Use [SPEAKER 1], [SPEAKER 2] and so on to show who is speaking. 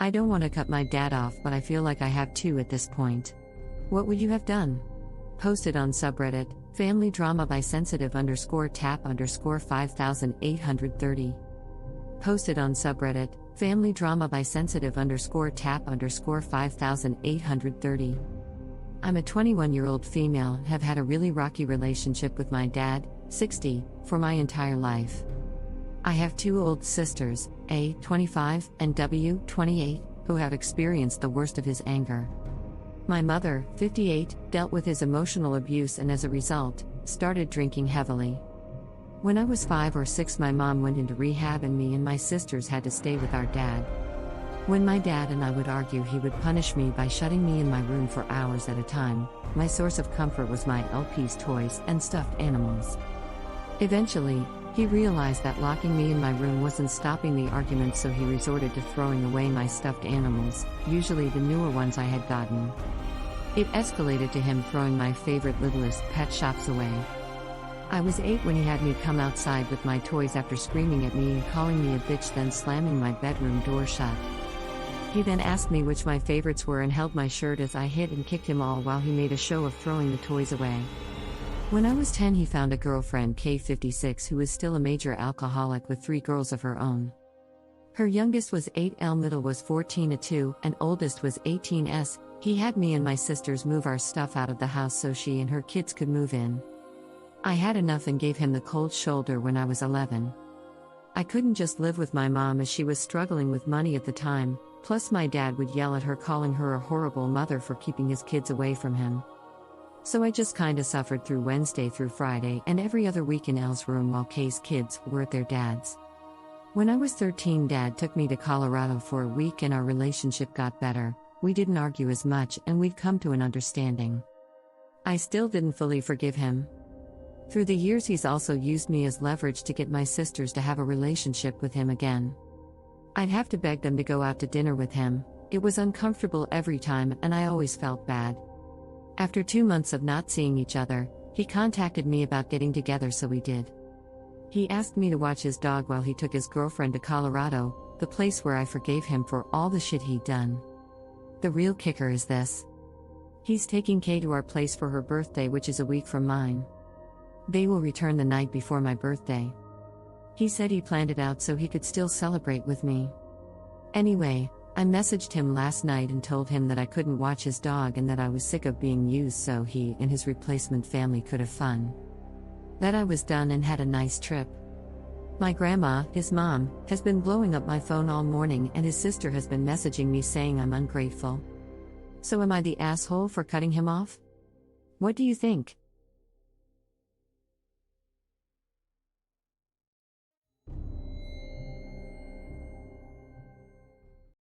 [SPEAKER 1] I don't want to cut my dad off, but I feel like I have to at this point. What would you have done? Posted on subreddit, family drama by sensitive_tap_5830. Posted on subreddit, family drama by sensitive_tap_5830. I'm a 21-year-old female and have had a really rocky relationship with my dad, 60, for my entire life. I have two old sisters, A, 25, and W, 28, who have experienced the worst of his anger. My mother, 58, dealt with his emotional abuse and as a result, started drinking heavily. When I was 5 or 6, my mom went into rehab and me and my sisters had to stay with our dad. When my dad and I would argue, he would punish me by shutting me in my room for hours at a time. My source of comfort was my LP's toys and stuffed animals. Eventually, he realized that locking me in my room wasn't stopping the argument, so he resorted to throwing away my stuffed animals, usually the newer ones I had gotten. It escalated to him throwing my favorite littlest pet shops away. I was 8 when he had me come outside with my toys after screaming at me and calling me a bitch, then slamming my bedroom door shut. He then asked me which my favorites were and held my shirt as I hit and kicked him all while he made a show of throwing the toys away. When I was 10, he found a girlfriend, K56, who was still a major alcoholic with 3 girls of her own. Her youngest was 8, middle was 14, a 2, and oldest was 18. He had me and my sisters move our stuff out of the house so she and her kids could move in. I had enough and gave him the cold shoulder when I was 11. I couldn't just live with my mom as she was struggling with money at the time, plus my dad would yell at her, calling her a horrible mother for keeping his kids away from him. So I just kinda suffered through Wednesday through Friday and every other week in L's room while K's kids were at their dad's. When I was 13, Dad took me to Colorado for a week and our relationship got better. We didn't argue as much and we'd come to an understanding. I still didn't fully forgive him. Through the years, he's also used me as leverage to get my sisters to have a relationship with him again. I'd have to beg them to go out to dinner with him. It was uncomfortable every time and I always felt bad. After 2 months of not seeing each other, he contacted me about getting together, so we did. He asked me to watch his dog while he took his girlfriend to Colorado, the place where I forgave him for all the shit he'd done. The real kicker is this. He's taking Kay to our place for her birthday, which is a week from mine. They will return the night before my birthday. He said he planned it out so he could still celebrate with me. Anyway, I messaged him last night and told him that I couldn't watch his dog and that I was sick of being used so he and his replacement family could have fun. That I was done and had a nice trip. My grandma, his mom, has been blowing up my phone all morning and his sister has been messaging me saying I'm ungrateful. So am I the asshole for cutting him off? What do you think?